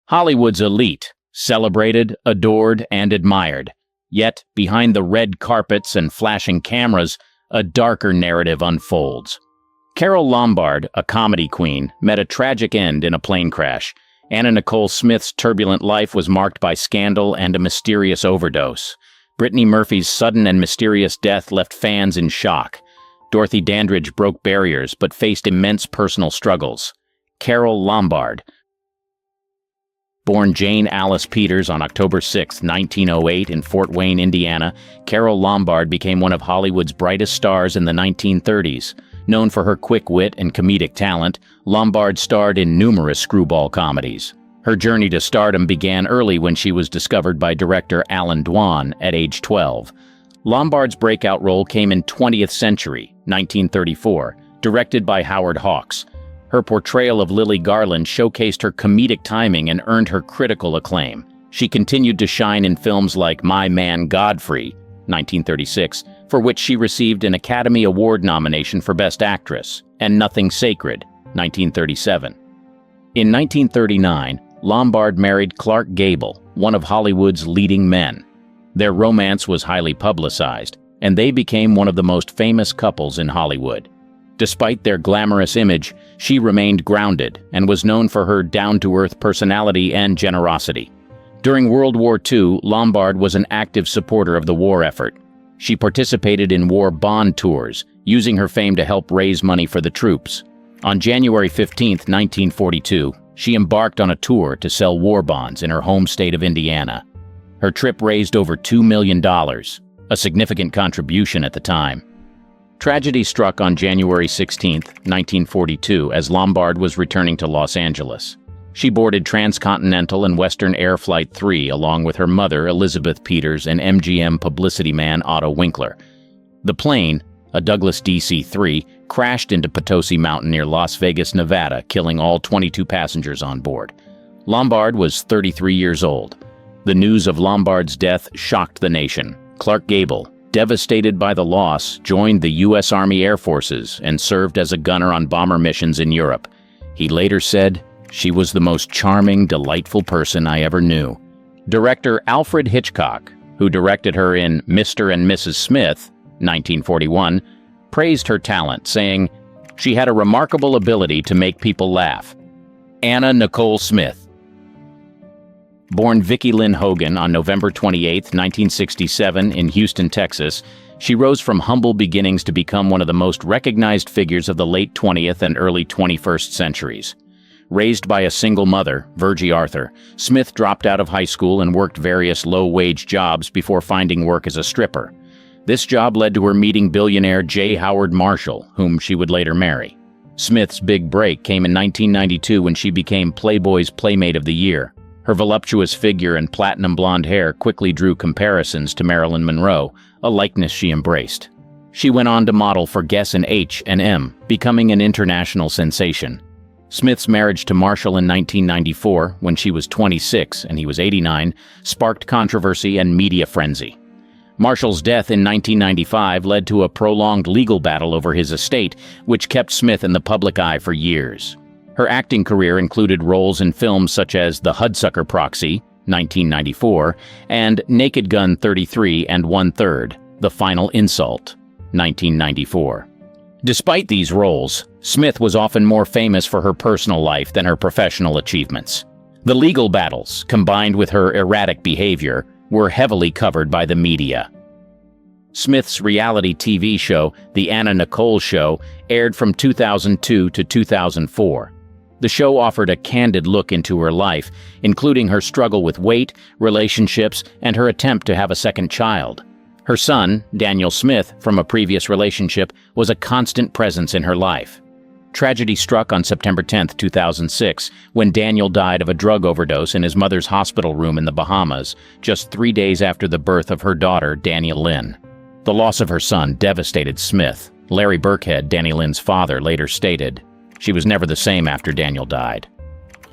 Hollywood's elite, celebrated, adored, and admired. Yet, behind the red carpets and flashing cameras, a darker narrative unfolds. Carole Lombard, a comedy queen, met a tragic end in a plane crash. Anna Nicole Smith's turbulent life was marked by scandal and a mysterious overdose. Brittany Murphy's sudden and mysterious death left fans in shock. Dorothy Dandridge broke barriers but faced immense personal struggles. Carole Lombard. Born Jane Alice Peters on October 6, 1908 in Fort Wayne, Indiana, Carole Lombard became one of Hollywood's brightest stars in the 1930s. Known for her quick wit and comedic talent, Lombard starred in numerous screwball comedies. Her journey to stardom began early when she was discovered by director Alan Dwan at age 12. Lombard's breakout role came in 20th Century, 1934, directed by Howard Hawks. Her portrayal of Lily Garland showcased her comedic timing and earned her critical acclaim. She continued to shine in films like My Man Godfrey, 1936, for which she received an Academy Award nomination for Best Actress, and Nothing Sacred, 1937. In 1939, Lombard married Clark Gable, one of Hollywood's leading men. Their romance was highly publicized, and they became one of the most famous couples in Hollywood. Despite their glamorous image, she remained grounded and was known for her down-to-earth personality and generosity. During World War II, Lombard was an active supporter of the war effort. She participated in war bond tours, using her fame to help raise money for the troops. On January 15, 1942, she embarked on a tour to sell war bonds in her home state of Indiana. Her trip raised over $2 million, a significant contribution at the time. Tragedy struck on January 16, 1942, as Lombard was returning to Los Angeles. She boarded Transcontinental and Western Air Flight 3 along with her mother, Elizabeth Peters, and MGM publicity man Otto Winkler. The plane, a Douglas DC-3, crashed into Potosi Mountain near Las Vegas, Nevada, killing all 22 passengers on board. Lombard was 33 years old. The news of Lombard's death shocked the nation. Clark Gable, devastated by the loss, joined the U.S. Army Air Forces and served as a gunner on bomber missions in Europe. He later said, "She was the most charming, delightful person I ever knew." Director Alfred Hitchcock, who directed her in Mr. and Mrs. Smith, 1941, praised her talent, saying, "She had a remarkable ability to make people laugh." Anna Nicole Smith. Born Vicki Lynn Hogan on November 28, 1967 in Houston, Texas, she rose from humble beginnings to become one of the most recognized figures of the late 20th and early 21st centuries. Raised by a single mother, Virgie Arthur, Smith dropped out of high school and worked various low-wage jobs before finding work as a stripper. This job led to her meeting billionaire J. Howard Marshall, whom she would later marry. Smith's big break came in 1992 when she became Playboy's Playmate of the Year. Her voluptuous figure and platinum blonde hair quickly drew comparisons to Marilyn Monroe, a likeness she embraced. She went on to model for Guess and H&M, becoming an international sensation. Smith's marriage to Marshall in 1994, when she was 26 and he was 89, sparked controversy and media frenzy. Marshall's death in 1995 led to a prolonged legal battle over his estate, which kept Smith in the public eye for years. Her acting career included roles in films such as The Hudsucker Proxy, 1994, and Naked Gun 33 and 1/3, The Final Insult, 1994. Despite these roles, Smith was often more famous for her personal life than her professional achievements. The legal battles, combined with her erratic behavior, were heavily covered by the media. Smith's reality TV show, The Anna Nicole Show, aired from 2002 to 2004. The show offered a candid look into her life, including her struggle with weight, relationships, and her attempt to have a second child. Her son, Daniel Smith, from a previous relationship, was a constant presence in her life. Tragedy struck on September 10, 2006, when Daniel died of a drug overdose in his mother's hospital room in the Bahamas, just 3 days after the birth of her daughter, Danny Lynn. The loss of her son devastated Smith. Larry Burkhead, Danny Lynn's father, later stated, "She was never the same after Daniel died."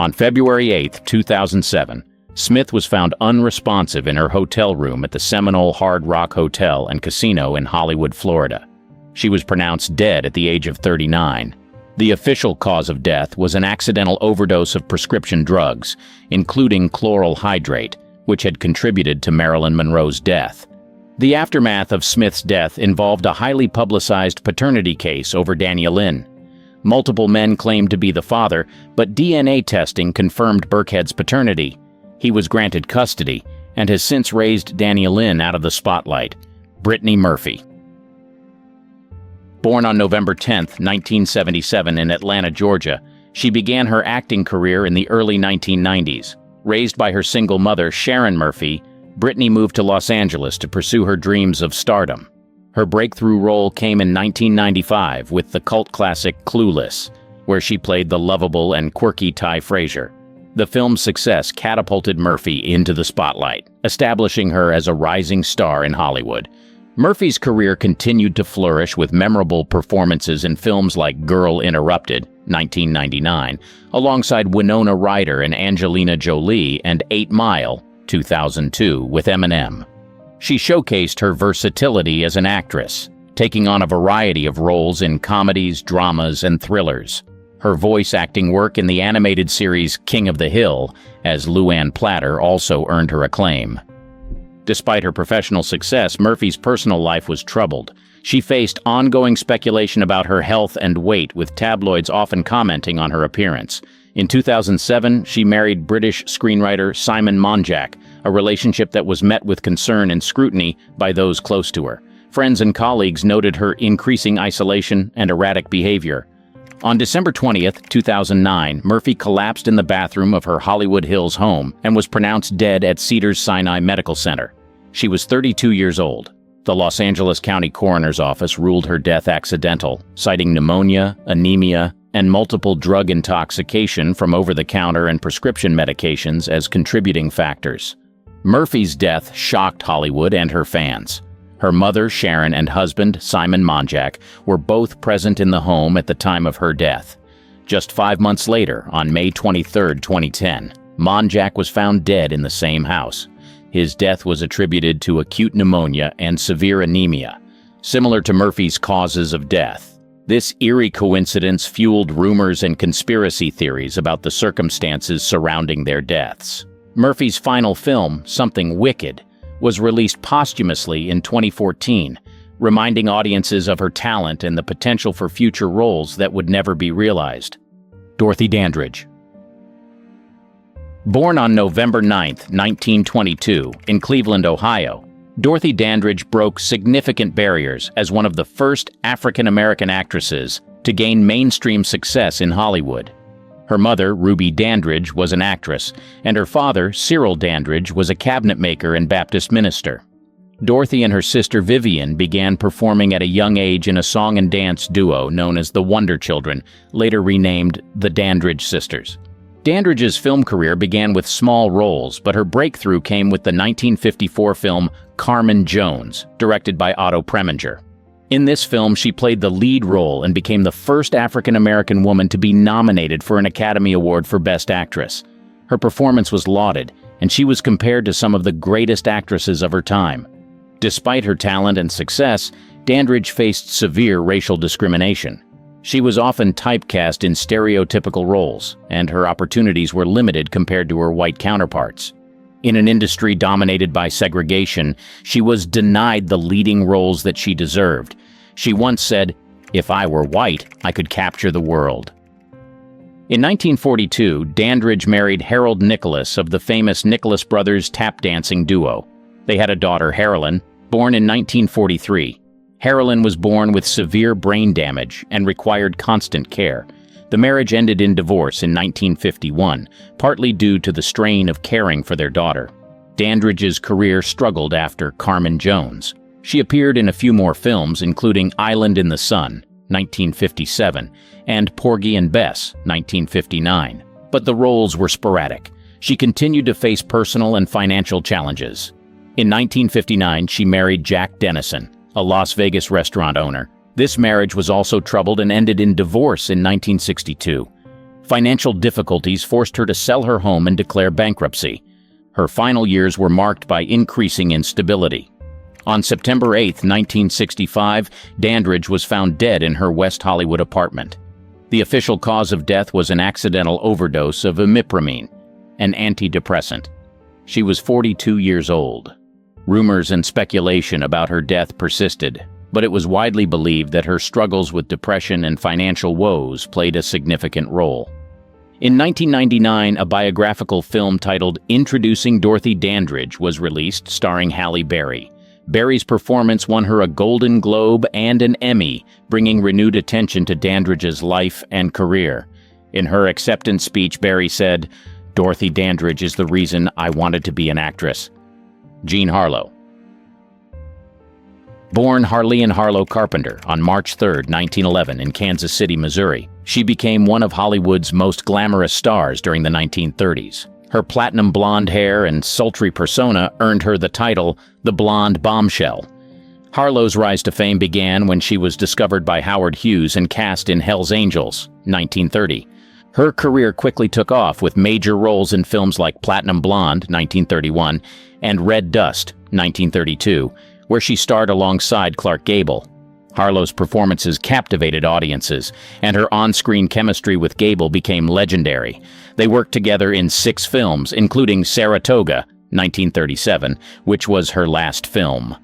On February 8, 2007, Smith was found unresponsive in her hotel room at the Seminole Hard Rock Hotel and Casino in Hollywood, Florida. She was pronounced dead at the age of 39. The official cause of death was an accidental overdose of prescription drugs, including chloral hydrate, which had contributed to Marilyn Monroe's death. The aftermath of Smith's death involved a highly publicized paternity case over Danielle-Lynn. Multiple men claimed to be the father, but DNA testing confirmed Burkhead's paternity. He was granted custody and has since raised Danielle-Lynn out of the spotlight. Brittany Murphy. Born on November 10, 1977 in Atlanta, Georgia, she began her acting career in the early 1990s. Raised by her single mother, Sharon Murphy, Brittany moved to Los Angeles to pursue her dreams of stardom. Her breakthrough role came in 1995 with the cult classic Clueless, where she played the lovable and quirky Ty Frazier. The film's success catapulted Murphy into the spotlight, establishing her as a rising star in Hollywood. Murphy's career continued to flourish with memorable performances in films like Girl Interrupted, 1999, alongside Winona Ryder and Angelina Jolie, and 8 Mile, 2002, with Eminem. She showcased her versatility as an actress, taking on a variety of roles in comedies, dramas, and thrillers. Her voice acting work in the animated series King of the Hill as Luann Platter also earned her acclaim. Despite her professional success, Murphy's personal life was troubled. She faced ongoing speculation about her health and weight, with tabloids often commenting on her appearance. In 2007, she married British screenwriter Simon Monjack, a relationship that was met with concern and scrutiny by those close to her. Friends and colleagues noted her increasing isolation and erratic behavior. On December 20, 2009, Murphy collapsed in the bathroom of her Hollywood Hills home and was pronounced dead at Cedars-Sinai Medical Center. She was 32 years old. The Los Angeles County Coroner's Office ruled her death accidental, citing pneumonia, anemia, and multiple drug intoxication from over-the-counter and prescription medications as contributing factors. Murphy's death shocked Hollywood and her fans. Her mother, Sharon, and husband, Simon Monjack, were both present in the home at the time of her death. Just 5 months later, on May 23, 2010, Monjack was found dead in the same house. His death was attributed to acute pneumonia and severe anemia, similar to Murphy's causes of death. This eerie coincidence fueled rumors and conspiracy theories about the circumstances surrounding their deaths. Murphy's final film, Something Wicked, was released posthumously in 2014, reminding audiences of her talent and the potential for future roles that would never be realized. Dorothy Dandridge. Born on November 9, 1922, in Cleveland, Ohio, Dorothy Dandridge broke significant barriers as one of the first African-American actresses to gain mainstream success in Hollywood. Her mother, Ruby Dandridge, was an actress, and her father, Cyril Dandridge, was a cabinet maker and Baptist minister. Dorothy and her sister Vivian began performing at a young age in a song and dance duo known as the Wonder Children, later renamed the Dandridge Sisters. Dandridge's film career began with small roles, but her breakthrough came with the 1954 film Carmen Jones, directed by Otto Preminger. In this film, she played the lead role and became the first African-American woman to be nominated for an Academy Award for Best Actress. Her performance was lauded, and she was compared to some of the greatest actresses of her time. Despite her talent and success, Dandridge faced severe racial discrimination. She was often typecast in stereotypical roles, and her opportunities were limited compared to her white counterparts. In an industry dominated by segregation, she was denied the leading roles that she deserved. She once said, "If I were white, I could capture the world." In 1942, Dandridge married Harold Nicholas of the famous Nicholas Brothers tap dancing duo. They had a daughter, Harolyn, born in 1943. Harolyn was born with severe brain damage and required constant care. The marriage ended in divorce in 1951, partly due to the strain of caring for their daughter. Dandridge's career struggled after Carmen Jones. She appeared in a few more films, including Island in the Sun, 1957, and Porgy and Bess, 1959. But the roles were sporadic. She continued to face personal and financial challenges. In 1959, she married Jack Dennison, a Las Vegas restaurant owner. This marriage was also troubled and ended in divorce in 1962. Financial difficulties forced her to sell her home and declare bankruptcy. Her final years were marked by increasing instability. On September 8, 1965, Dandridge was found dead in her West Hollywood apartment. The official cause of death was an accidental overdose of imipramine, an antidepressant. She was 42 years old. Rumors and speculation about her death persisted, but it was widely believed that her struggles with depression and financial woes played a significant role. In 1999, a biographical film titled Introducing Dorothy Dandridge was released, starring Halle Berry. Berry's performance won her a Golden Globe and an Emmy, bringing renewed attention to Dandridge's life and career. In her acceptance speech, Berry said, "Dorothy Dandridge is the reason I wanted to be an actress." Jean Harlow. Born Harlean Harlow Carpenter on March 3, 1911, in Kansas City, Missouri, she became one of Hollywood's most glamorous stars during the 1930s. Her platinum blonde hair and sultry persona earned her the title, the Blonde Bombshell. Harlow's rise to fame began when she was discovered by Howard Hughes and cast in Hell's Angels, 1930. Her career quickly took off with major roles in films like Platinum Blonde, 1931, and Red Dust, 1932, where she starred alongside Clark Gable. Harlow's performances captivated audiences, and her on-screen chemistry with Gable became legendary. They worked together in 6 films, including Saratoga, 1937, which was her last film.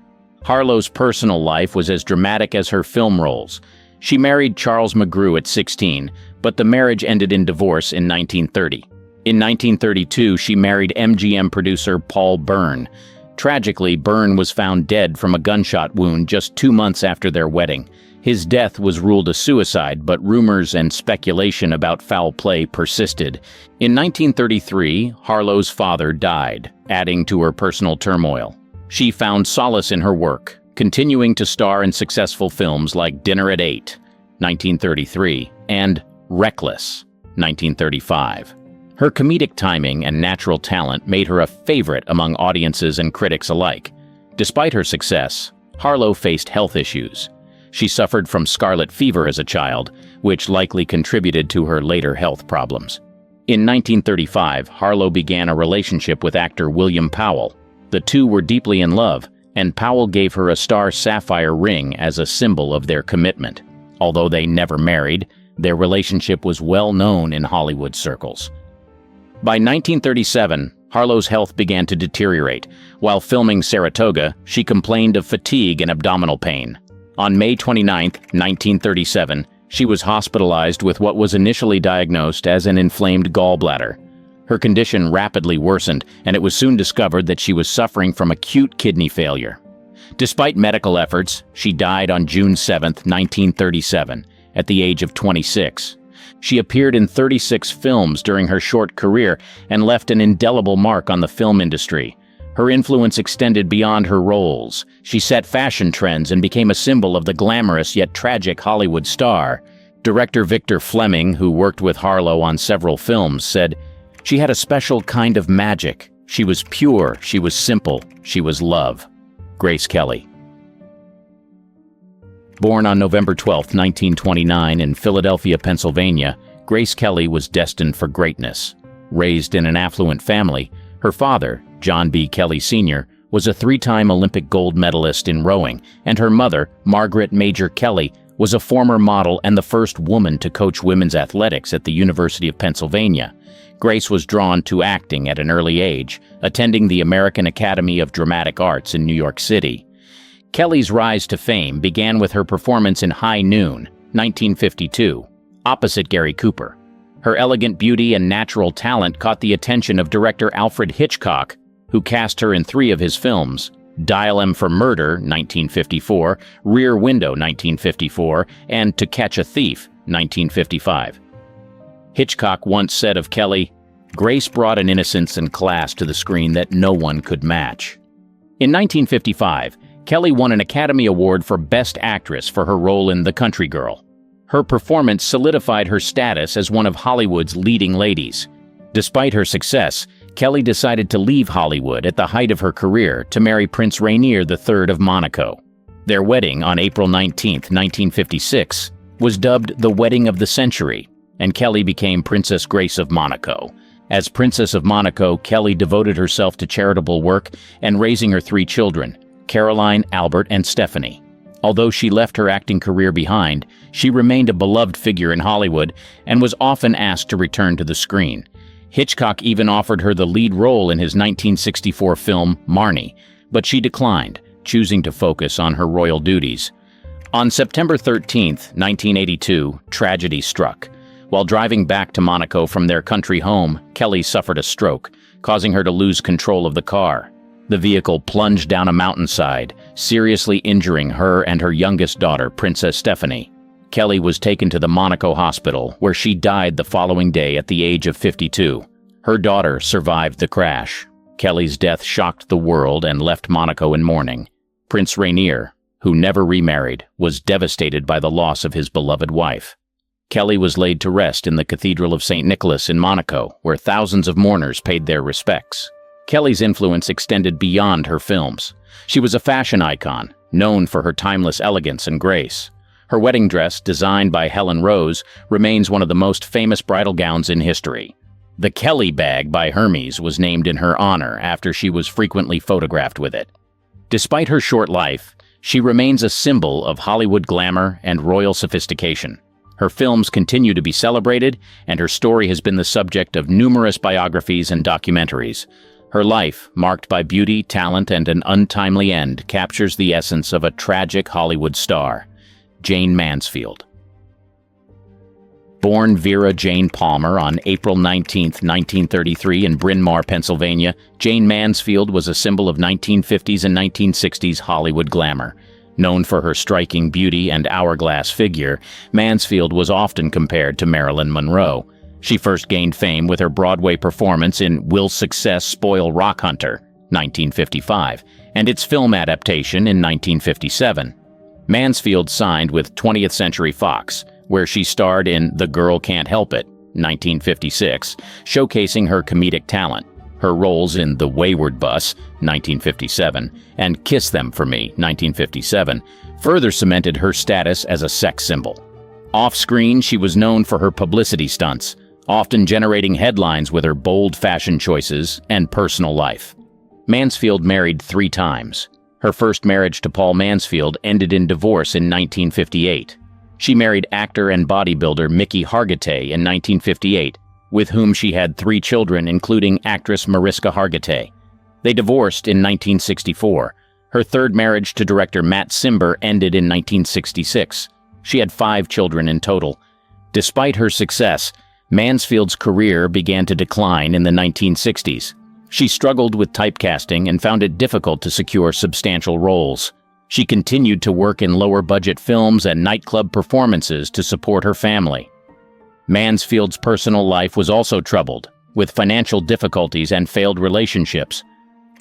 Harlow's personal life was as dramatic as her film roles. She married Charles McGrew at 16, but the marriage ended in divorce in 1930. In 1932, she married MGM producer Paul Byrne. Tragically, Byrne was found dead from a gunshot wound just 2 months after their wedding. His death was ruled a suicide, but rumors and speculation about foul play persisted. In 1933, Harlow's father died, adding to her personal turmoil. She found solace in her work, continuing to star in successful films like Dinner at 8, 1933, and Reckless, 1935. Her comedic timing and natural talent made her a favorite among audiences and critics alike. Despite her success, Harlow faced health issues. She suffered from scarlet fever as a child, which likely contributed to her later health problems. In 1935, Harlow began a relationship with actor William Powell. The two were deeply in love, and Powell gave her a star sapphire ring as a symbol of their commitment. Although they never married, their relationship was well known in Hollywood circles. By 1937, Harlow's health began to deteriorate. While filming Saratoga, she complained of fatigue and abdominal pain. On May 29, 1937, she was hospitalized with what was initially diagnosed as an inflamed gallbladder. Her condition rapidly worsened, and it was soon discovered that she was suffering from acute kidney failure. Despite medical efforts, she died on June 7, 1937, at the age of 26. She appeared in 36 films during her short career and left an indelible mark on the film industry. Her influence extended beyond her roles. She set fashion trends and became a symbol of the glamorous yet tragic Hollywood star. Director Victor Fleming, who worked with Harlow on several films, said, "She had a special kind of magic. She was pure, she was simple, she was love." Grace Kelly. Born on November 12, 1929, in Philadelphia, Pennsylvania, Grace Kelly was destined for greatness. Raised in an affluent family, her father, John B. Kelly Sr., was a 3-time Olympic gold medalist in rowing, and her mother, Margaret Major Kelly, was a former model and the first woman to coach women's athletics at the University of Pennsylvania. Grace was drawn to acting at an early age, attending the American Academy of Dramatic Arts in New York City. Kelly's rise to fame began with her performance in High Noon, 1952, opposite Gary Cooper. Her elegant beauty and natural talent caught the attention of director Alfred Hitchcock, who cast her in 3 of his films, Dial M for Murder, 1954, Rear Window, 1954, and To Catch a Thief, 1955. Hitchcock once said of Kelly, "Grace brought an innocence and class to the screen that no one could match." In 1955, Kelly won an Academy Award for Best Actress for her role in The Country Girl. Her performance solidified her status as one of Hollywood's leading ladies. Despite her success, Kelly decided to leave Hollywood at the height of her career to marry Prince Rainier III of Monaco. Their wedding on April 19, 1956, was dubbed the Wedding of the Century, and Kelly became Princess Grace of Monaco. As Princess of Monaco, Kelly devoted herself to charitable work and raising her 3 children, Caroline, Albert, and Stephanie. Although she left her acting career behind, she remained a beloved figure in Hollywood and was often asked to return to the screen. Hitchcock even offered her the lead role in his 1964 film Marnie, but she declined, choosing to focus on her royal duties. On September 13, 1982, tragedy struck. While driving back to Monaco from their country home, Kelly suffered a stroke, causing her to lose control of the car. The vehicle plunged down a mountainside, seriously injuring her and her youngest daughter, Princess Stephanie. Kelly was taken to the Monaco hospital, where she died the following day at the age of 52. Her daughter survived the crash. Kelly's death shocked the world and left Monaco in mourning. Prince Rainier, who never remarried, was devastated by the loss of his beloved wife. Kelly was laid to rest in the Cathedral of St. Nicholas in Monaco, where thousands of mourners paid their respects. Kelly's influence extended beyond her films. She was a fashion icon, known for her timeless elegance and grace. Her wedding dress, designed by Helen Rose, remains one of the most famous bridal gowns in history. The Kelly bag by Hermes was named in her honor after she was frequently photographed with it. Despite her short life, she remains a symbol of Hollywood glamour and royal sophistication. Her films continue to be celebrated, and her story has been the subject of numerous biographies and documentaries. Her life, marked by beauty, talent, and an untimely end, captures the essence of a tragic Hollywood star. Jane Mansfield. Born Vera Jane Palmer on April 19, 1933 in Bryn Mawr, Pennsylvania, Jane Mansfield was a symbol of 1950s and 1960s Hollywood glamour. Known for her striking beauty and hourglass figure, Mansfield was often compared to Marilyn Monroe. She first gained fame with her Broadway performance in Will Success Spoil Rock Hunter, 1955, and its film adaptation in 1957. Mansfield signed with 20th Century Fox, where she starred in The Girl Can't Help It, 1956, showcasing her comedic talent. Her roles in The Wayward Bus, 1957, and Kiss Them For Me, 1957, further cemented her status as a sex symbol. Off-screen, she was known for her publicity stunts, often generating headlines with her bold fashion choices and personal life. Mansfield married 3 times. Her first marriage to Paul Mansfield ended in divorce in 1958. She married actor and bodybuilder Mickey Hargitay in 1958, with whom she had 3 children, including actress Mariska Hargitay. They divorced in 1964. Her third marriage to director Matt Cimber ended in 1966. She had 5 children in total. Despite her success, Mansfield's career began to decline in the 1960s. She struggled with typecasting and found it difficult to secure substantial roles. She continued to work in lower-budget films and nightclub performances to support her family. Mansfield's personal life was also troubled, with financial difficulties and failed relationships.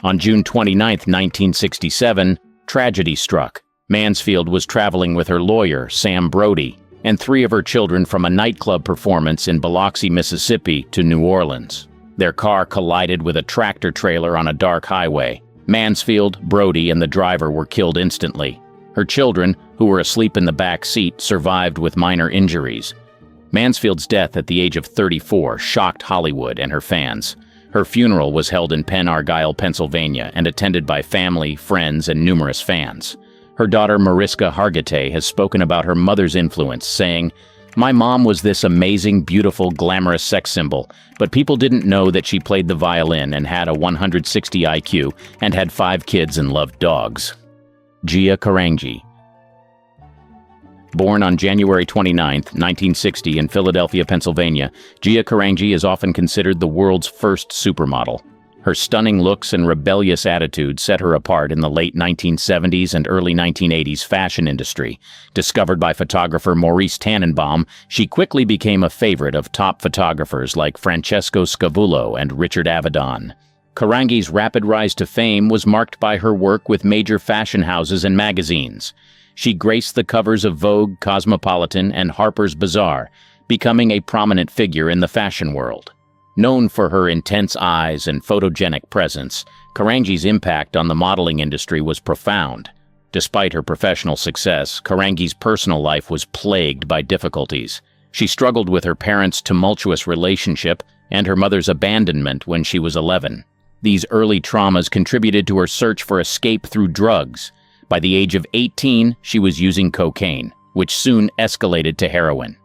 On June 29, 1967, tragedy struck. Mansfield was traveling with her lawyer, Sam Brody, and 3 of her children from a nightclub performance in Biloxi, Mississippi, to New Orleans. Their car collided with a tractor trailer on a dark highway. Mansfield, Brody, and the driver were killed instantly. Her children, who were asleep in the back seat, survived with minor injuries. Mansfield's death at the age of 34 shocked Hollywood and her fans. Her funeral was held in Penn Argyl, Pennsylvania, and attended by family, friends, and numerous fans. Her daughter Mariska Hargitay has spoken about her mother's influence, saying, "My mom was this amazing, beautiful, glamorous sex symbol, but people didn't know that she played the violin and had a 160 IQ and had 5 kids and loved dogs." Gia Karangi. Born on January 29, 1960 in Philadelphia, Pennsylvania, Gia Karangi is often considered the world's first supermodel. Her stunning looks and rebellious attitude set her apart in the late 1970s and early 1980s fashion industry. Discovered by photographer Maurice Tannenbaum, she quickly became a favorite of top photographers like Francesco Scavullo and Richard Avedon. Karangi's rapid rise to fame was marked by her work with major fashion houses and magazines. She graced the covers of Vogue, Cosmopolitan, and Harper's Bazaar, becoming a prominent figure in the fashion world. Known for her intense eyes and photogenic presence, Karangi's impact on the modeling industry was profound. Despite her professional success, Karangi's personal life was plagued by difficulties. She struggled with her parents' tumultuous relationship and her mother's abandonment when she was 11. These early traumas contributed to her search for escape through drugs. By the age of 18, she was using cocaine, which soon escalated to heroin.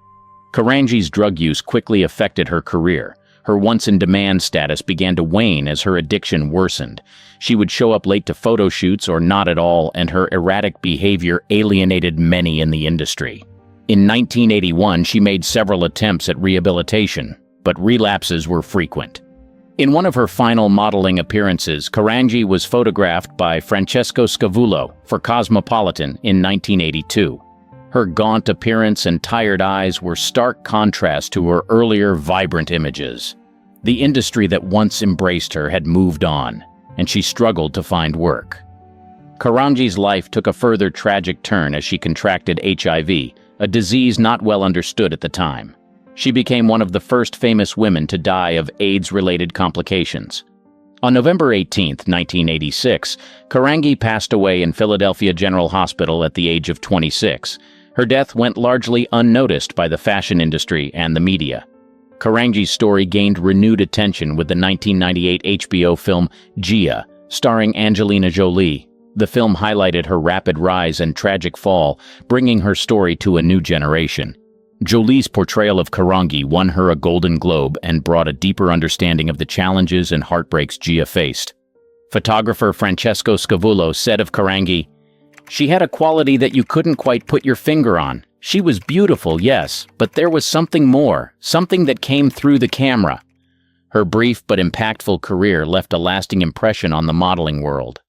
Karangi's drug use quickly affected her career. Her once-in-demand status began to wane as her addiction worsened. She would show up late to photo shoots or not at all, and her erratic behavior alienated many in the industry. In 1981, she made several attempts at rehabilitation, but relapses were frequent. In one of her final modeling appearances, Karangi was photographed by Francesco Scavullo for Cosmopolitan in 1982. Her gaunt appearance and tired eyes were stark contrast to her earlier vibrant images. The industry that once embraced her had moved on, and she struggled to find work. Karangi's life took a further tragic turn as she contracted HIV, a disease not well understood at the time. She became one of the first famous women to die of AIDS-related complications. On November 18, 1986, Karangi passed away in Philadelphia General Hospital at the age of 26. Her death went largely unnoticed by the fashion industry and the media. Karangi's story gained renewed attention with the 1998 HBO film Gia, starring Angelina Jolie. The film highlighted her rapid rise and tragic fall, bringing her story to a new generation. Jolie's portrayal of Karangi won her a Golden Globe and brought a deeper understanding of the challenges and heartbreaks Gia faced. Photographer Francesco Scavullo said of Karangi, "She had a quality that you couldn't quite put your finger on. She was beautiful, yes, but there was something more, something that came through the camera." Her brief but impactful career left a lasting impression on the modeling world.